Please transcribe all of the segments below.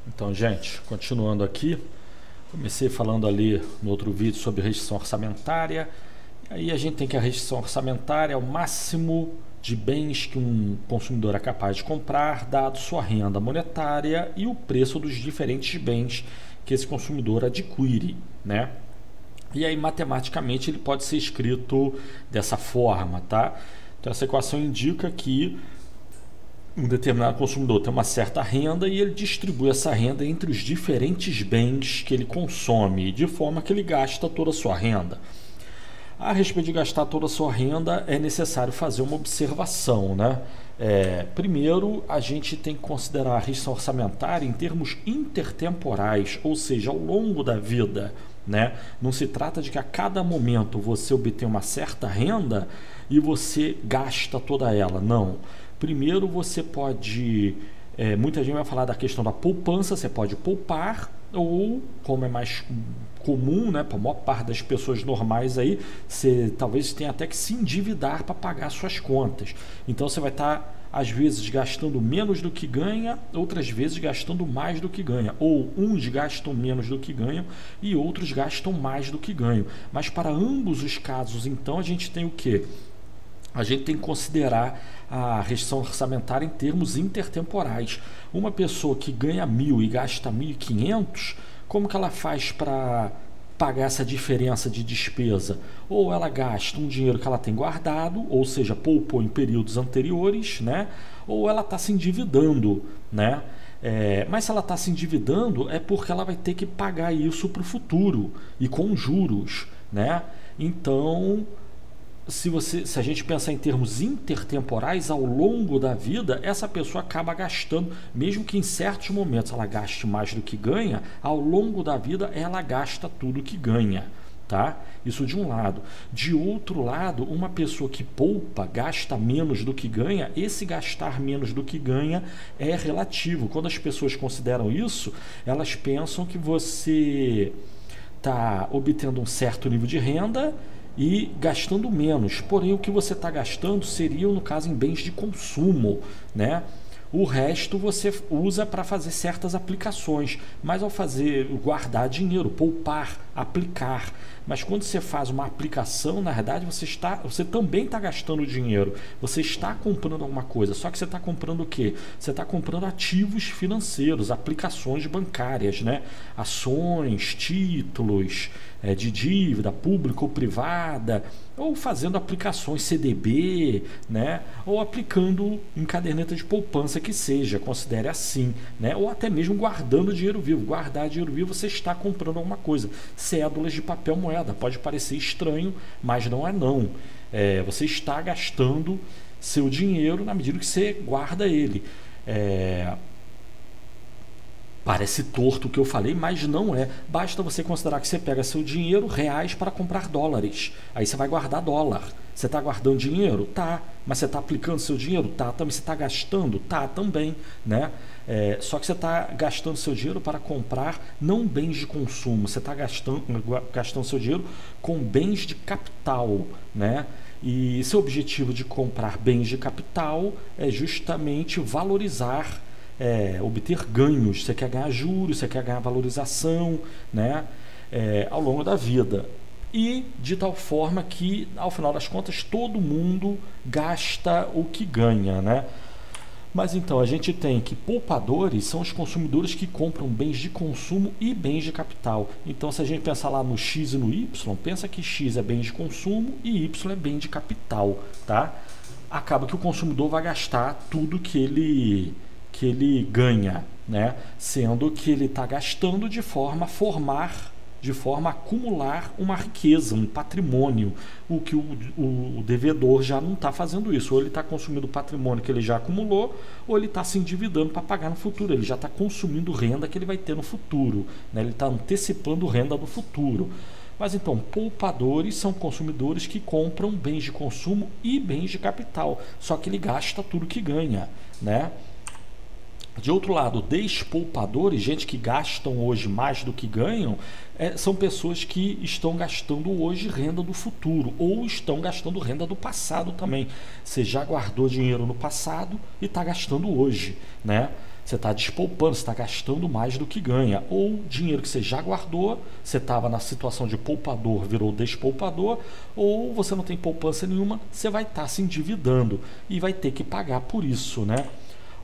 Então, gente, continuando aqui, comecei falando ali no outro vídeo sobre restrição orçamentária. E aí a gente tem que a restrição orçamentária é o máximo de bens que um consumidor é capaz de comprar, dado sua renda monetária e o preço dos diferentes bens que esse consumidor adquire, né? E aí, matematicamente, ele pode ser escrito dessa forma, tá? Então, essa equação indica que um determinado consumidor tem uma certa renda e ele distribui essa renda entre os diferentes bens que ele consome, de forma que ele gasta toda a sua renda. A respeito de gastar toda a sua renda, é necessário fazer uma observação, né? Primeiro, a gente tem que considerar a restrição orçamentária em termos intertemporais, ou seja, ao longo da vida, né? Não se trata de que a cada momento você obtém uma certa renda e você gasta toda ela, não. Primeiro você pode, muita gente vai falar da questão da poupança, você pode poupar ou, como é mais comum, né, para a maior parte das pessoas normais aí, você talvez tenha até que se endividar para pagar suas contas. Então você vai estar às vezes gastando menos do que ganha, outras vezes gastando mais do que ganha, ou uns gastam menos do que ganham e outros gastam mais do que ganham. Mas para ambos os casos, então, a gente tem o quê? A gente tem que considerar a restrição orçamentária em termos intertemporais. Uma pessoa que ganha 1.000 e gasta 1.500, como que ela faz para pagar essa diferença de despesa? Ou ela gasta um dinheiro que ela tem guardado, ou seja, poupou em períodos anteriores, né? Ou ela está se endividando, né? Mas se ela está se endividando é porque ela vai ter que pagar isso para o futuro e com juros, né? Então, se a gente pensar em termos intertemporais, ao longo da vida, essa pessoa acaba gastando, mesmo que em certos momentos ela gaste mais do que ganha, ao longo da vida ela gasta tudo que ganha, tá? Isso de um lado. De outro lado, uma pessoa que poupa, gasta menos do que ganha, esse gastar menos do que ganha é relativo. Quando as pessoas consideram isso, elas pensam que você está obtendo um certo nível de renda e gastando menos, porém o que você está gastando seria, no caso, em bens de consumo, né? O resto você usa para fazer certas aplicações, mas ao guardar dinheiro, poupar, aplicar. Mas quando você faz uma aplicação, na verdade você também está gastando dinheiro. Você está comprando alguma coisa, só que você está comprando o quê? Você está comprando ativos financeiros, aplicações bancárias, né? Ações, títulos de dívida pública ou privada, ou fazendo aplicações CDB, né? Ou aplicando em caderneta de poupança que seja, considere assim, né? Ou até mesmo guardando dinheiro vivo. Guardar dinheiro vivo, você está comprando alguma coisa. Cédulas de papel moeda, pode parecer estranho, mas não é não. Você está gastando seu dinheiro na medida que você guarda ele. Parece torto o que eu falei, mas não é. Basta você considerar que você pega seu dinheiro, reais, para comprar dólares. Aí você vai guardar dólar. Você está guardando dinheiro? Tá. Mas você está aplicando seu dinheiro? Tá. Também. Você está gastando? Tá, também. Né? Só que você está gastando seu dinheiro para comprar não bens de consumo. Você está gastando seu dinheiro com bens de capital, né? E seu objetivo de comprar bens de capital é justamente valorizar, obter ganhos. Você quer ganhar juros, você quer ganhar valorização, né? Ao longo da vida. E de tal forma que, ao final das contas, todo mundo gasta o que ganha, né? Mas então, a gente tem que poupadores são os consumidores que compram bens de consumo e bens de capital. Então, se a gente pensar lá no X e no Y, pensa que X é bem de consumo e Y é bem de capital, tá? Acaba que o consumidor vai gastar tudo que ele ganha, né? Sendo que ele está gastando de forma a acumular uma riqueza, um patrimônio, o que o devedor já não está fazendo isso. Ou ele está consumindo o patrimônio que ele já acumulou, ou ele está se endividando para pagar no futuro. Ele já está consumindo renda que ele vai ter no futuro, né? Ele está antecipando renda do futuro. Mas então, poupadores são consumidores que compram bens de consumo e bens de capital, só que ele gasta tudo que ganha, né? De outro lado, despoupadores, gente que gastam hoje mais do que ganham, são pessoas que estão gastando hoje renda do futuro, ou estão gastando renda do passado também. Você já guardou dinheiro no passado e está gastando hoje, né? Você está despoupando, você está gastando mais do que ganha. Ou dinheiro que você já guardou, você estava na situação de poupador, virou despoupador, ou você não tem poupança nenhuma, você vai estar se endividando e vai ter que pagar por isso, né?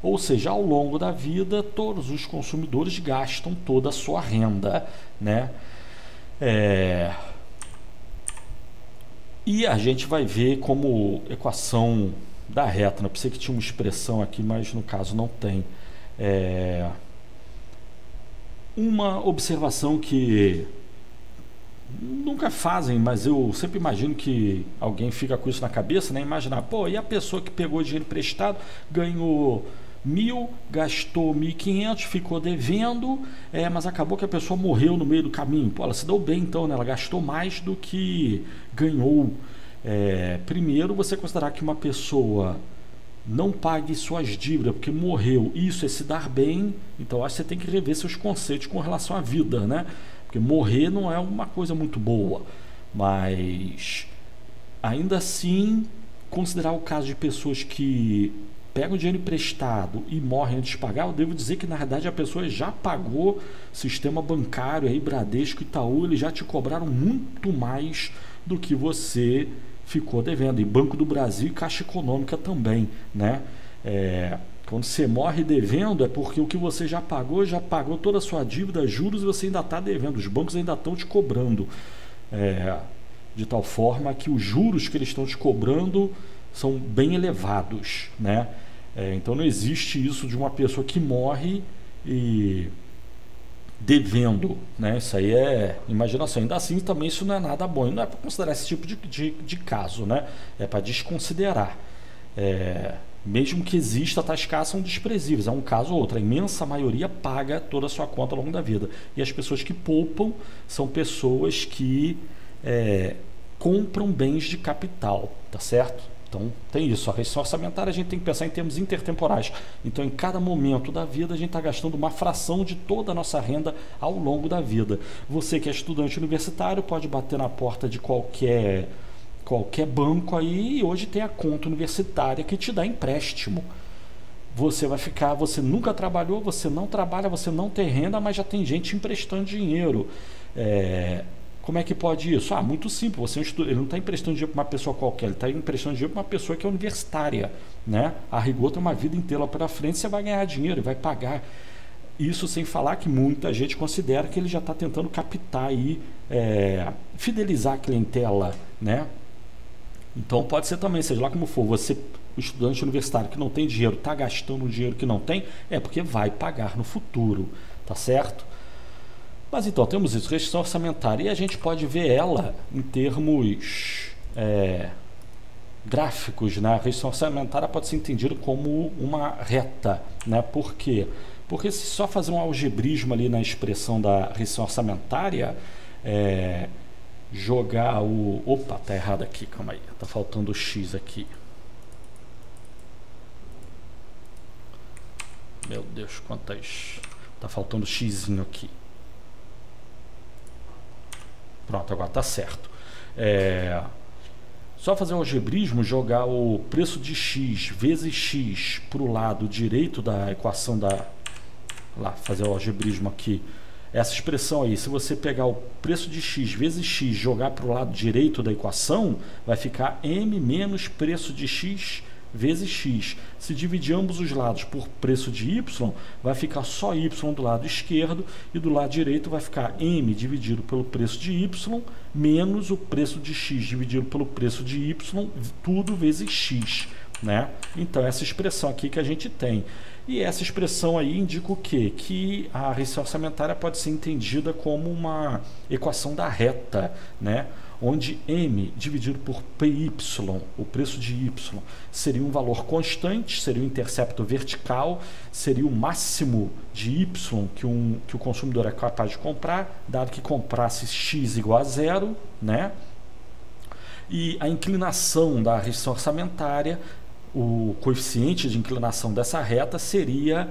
Ou seja, ao longo da vida, todos os consumidores gastam toda a sua renda, né? E a gente vai ver como equação da reta, né? Eu pensei que tinha uma expressão aqui, mas no caso não tem. Uma observação que nunca fazem, mas eu sempre imagino que alguém fica com isso na cabeça, né? Imaginar, pô, e a pessoa que pegou dinheiro emprestado, ganhou 1.000, gastou 1.500, ficou devendo, mas acabou que a pessoa morreu no meio do caminho. Pô, ela se deu bem então, né? Ela gastou mais do que ganhou. Primeiro, você considerar que uma pessoa não pague suas dívidas porque morreu, isso é se dar bem. Então acho que você tem que rever seus conceitos com relação à vida, né? Porque morrer não é uma coisa muito boa, mas ainda assim considerar o caso de pessoas que pegam dinheiro emprestado e morrem antes de pagar, eu devo dizer que na verdade a pessoa já pagou. Sistema bancário aí, Bradesco, Itaú, eles já te cobraram muito mais do que você ficou devendo, e Banco do Brasil e Caixa Econômica também, né? Quando você morre devendo é porque o que você já pagou toda a sua dívida, juros, e você ainda está devendo, os bancos ainda estão te cobrando, de tal forma que os juros que eles estão te cobrando são bem elevados, né? Então não existe isso de uma pessoa que morre e devendo, né? Isso aí é imaginação. Ainda assim, também isso não é nada bom. E não é para considerar esse tipo de caso, né? É para desconsiderar. Mesmo que exista, tais casos são desprezíveis. É um caso ou outro. A imensa maioria paga toda a sua conta ao longo da vida. E as pessoas que poupam são pessoas que compram bens de capital, tá certo? Então tem isso, a restrição orçamentária a gente tem que pensar em termos intertemporais. Então em cada momento da vida a gente está gastando uma fração de toda a nossa renda ao longo da vida. Você que é estudante universitário pode bater na porta de qualquer banco aí, e hoje tem a conta universitária que te dá empréstimo. Você nunca trabalhou, você não trabalha, você não tem renda, mas já tem gente emprestando dinheiro. Como é que pode isso? Muito simples, ele não está emprestando dinheiro para uma pessoa qualquer, ele está emprestando dinheiro para uma pessoa que é universitária, né? A rigor tem uma vida inteira pela frente, você vai ganhar dinheiro e vai pagar. Isso sem falar que muita gente considera que ele já está tentando captar aí, fidelizar a clientela, né? Então pode ser também, seja lá como for, você, o estudante universitário que não tem dinheiro, está gastando o dinheiro que não tem, porque vai pagar no futuro, tá certo? Mas então, temos isso, restrição orçamentária, e a gente pode ver ela em termos gráficos, né? A restrição orçamentária pode ser entendida como uma reta, né? Por quê? Porque se só fazer um algebrismo ali na expressão da restrição orçamentária, jogar o... Opa, tá errado aqui, calma aí, tá faltando o X aqui. Meu Deus, quantas... Tá faltando o Xzinho aqui. Pronto, agora está certo. Só fazer um algebrismo, jogar o preço de x vezes x para o lado direito da equação fazer o algebrismo aqui. Essa expressão aí, se você pegar o preço de x vezes x, jogar para o lado direito da equação, vai ficar m menos preço de x vezes x. Se dividir ambos os lados por preço de y, vai ficar só y do lado esquerdo, e do lado direito vai ficar m dividido pelo preço de y menos o preço de x dividido pelo preço de y, tudo vezes x, né? Então essa expressão aqui que a gente tem. E essa expressão aí indica o quê? Que a restrição orçamentária pode ser entendida como uma equação da reta, né? Onde m dividido por py, o preço de y, seria um valor constante, seria o intercepto vertical, seria o máximo de y que o consumidor é capaz de comprar, dado que comprasse x igual a zero, né? E a inclinação da restrição orçamentária, o coeficiente de inclinação dessa reta seria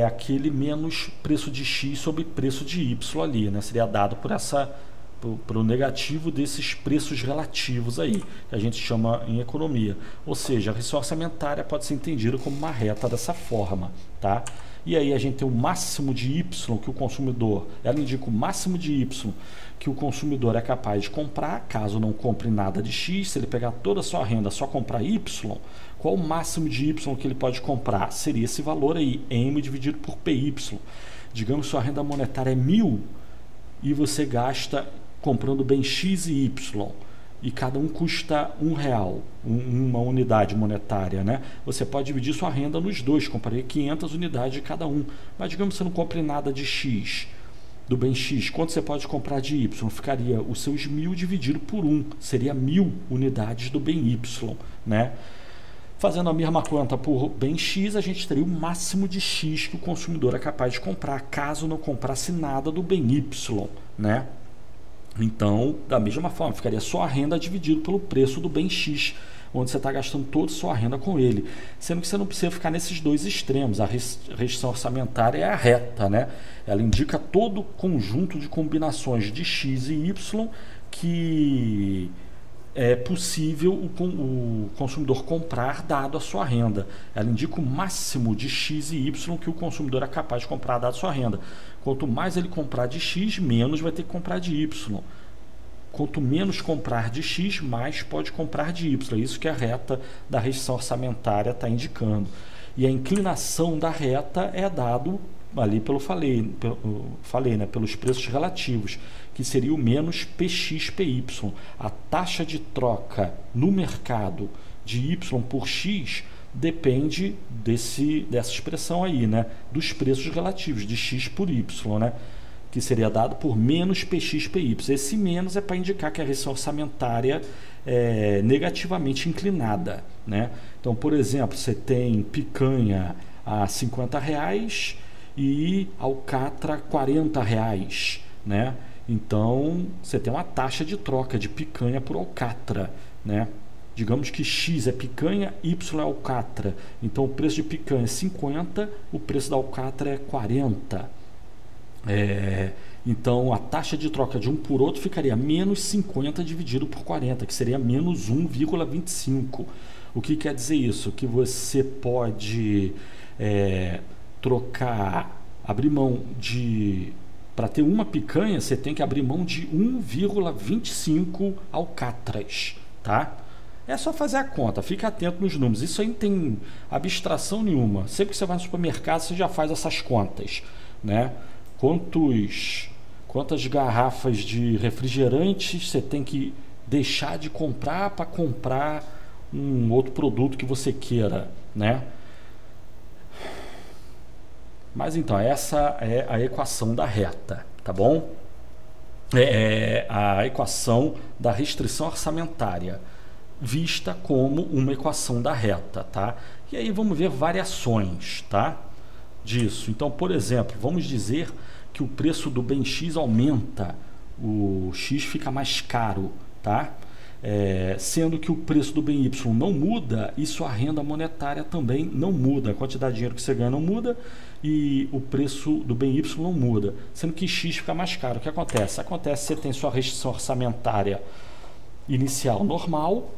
aquele menos preço de x sobre preço de y ali, né? Seria dado por o negativo desses preços relativos aí, que a gente chama em economia. Ou seja, a restrição orçamentária pode ser entendida como uma reta dessa forma, tá? E aí a gente tem o máximo de Y que o consumidor, ela indica o máximo de Y que o consumidor é capaz de comprar, caso não compre nada de X. Se ele pegar toda a sua renda, só comprar Y, qual o máximo de Y que ele pode comprar? Seria esse valor aí, M dividido por PY. Digamos que sua renda monetária é 1.000 e você gasta comprando bem X e Y, e cada um custa R$1, uma unidade monetária, né? Você pode dividir sua renda nos dois, compraria 500 unidades de cada um. Mas digamos que você não compre nada de X, do bem X, quanto você pode comprar de Y? Ficaria os seus 1.000 dividido por 1, seria 1.000 unidades do bem Y, né? Fazendo a mesma conta por bem X, a gente teria o máximo de X que o consumidor é capaz de comprar, caso não comprasse nada do bem Y, né? Então, da mesma forma, ficaria só a renda dividido pelo preço do bem X, onde você está gastando toda a sua renda com ele. Sendo que você não precisa ficar nesses dois extremos. A restrição orçamentária é a reta, né? Ela indica todo o conjunto de combinações de X e Y que é possível o consumidor comprar dado a sua renda. Ela indica o máximo de X e Y que o consumidor é capaz de comprar dado a sua renda. Quanto mais ele comprar de X, menos vai ter que comprar de Y. Quanto menos comprar de X, mais pode comprar de Y. É isso que a reta da restrição orçamentária está indicando. E a inclinação da reta é dado ali pelos preços relativos, que seria o menos PX/PY. A taxa de troca no mercado de Y por X depende dessa expressão aí, né? Dos preços relativos de X por Y, né? Que seria dado por menos PX/PY. Esse menos é para indicar que a restrição orçamentária é negativamente inclinada, né? Então, por exemplo, você tem picanha a R$50 e alcatra R$40, né? Então, você tem uma taxa de troca de picanha por alcatra, né? Digamos que X é picanha, Y é alcatra. Então, o preço de picanha é 50, o preço da alcatra é 40. Então, a taxa de troca de um por outro ficaria menos 50 dividido por 40, que seria menos 1,25. O que quer dizer isso? Que você pode abrir mão de... Para ter uma picanha, você tem que abrir mão de 1,25 alcatras, tá? É só fazer a conta, fica atento nos números. Isso aí não tem abstração nenhuma. Sempre que você vai no supermercado, você já faz essas contas, né? Quantas garrafas de refrigerantes você tem que deixar de comprar para comprar um outro produto que você queira, né? Mas então, essa é a equação da reta, tá bom? É a equação da restrição orçamentária, vista como uma equação da reta, tá? E aí vamos ver variações, tá? Disso. Então, por exemplo, vamos dizer que o preço do bem X aumenta, o X fica mais caro, tá? Sendo que o preço do bem Y não muda, e sua renda monetária também não muda. A quantidade de dinheiro que você ganha não muda e o preço do bem Y não muda, sendo que X fica mais caro. O que acontece? Acontece que você tem sua restrição orçamentária inicial normal,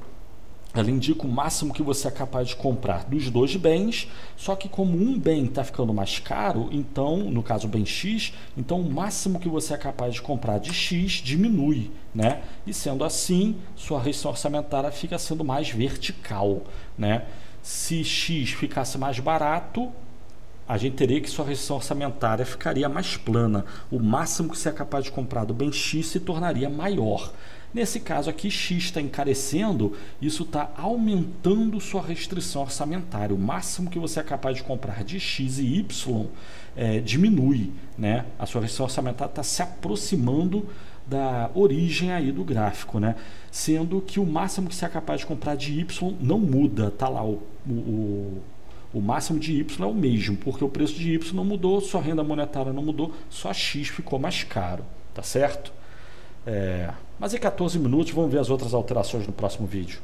ela indica o máximo que você é capaz de comprar dos dois bens, só que como um bem está ficando mais caro, então, no caso o bem X, então o máximo que você é capaz de comprar de X diminui, né? E sendo assim, sua restrição orçamentária fica sendo mais vertical, né? Se X ficasse mais barato, a gente teria que sua restrição orçamentária ficaria mais plana. O máximo que você é capaz de comprar do bem X se tornaria maior. Nesse caso aqui, X está encarecendo, isso está aumentando sua restrição orçamentária. O máximo que você é capaz de comprar de X e Y diminui, né? A sua restrição orçamentária está se aproximando da origem aí do gráfico, né? Sendo que o máximo que você é capaz de comprar de Y não muda, tá lá o máximo de Y é o mesmo, porque o preço de Y não mudou, sua renda monetária não mudou, só X ficou mais caro, tá certo? Mas em 14 minutos vamos ver as outras alterações no próximo vídeo.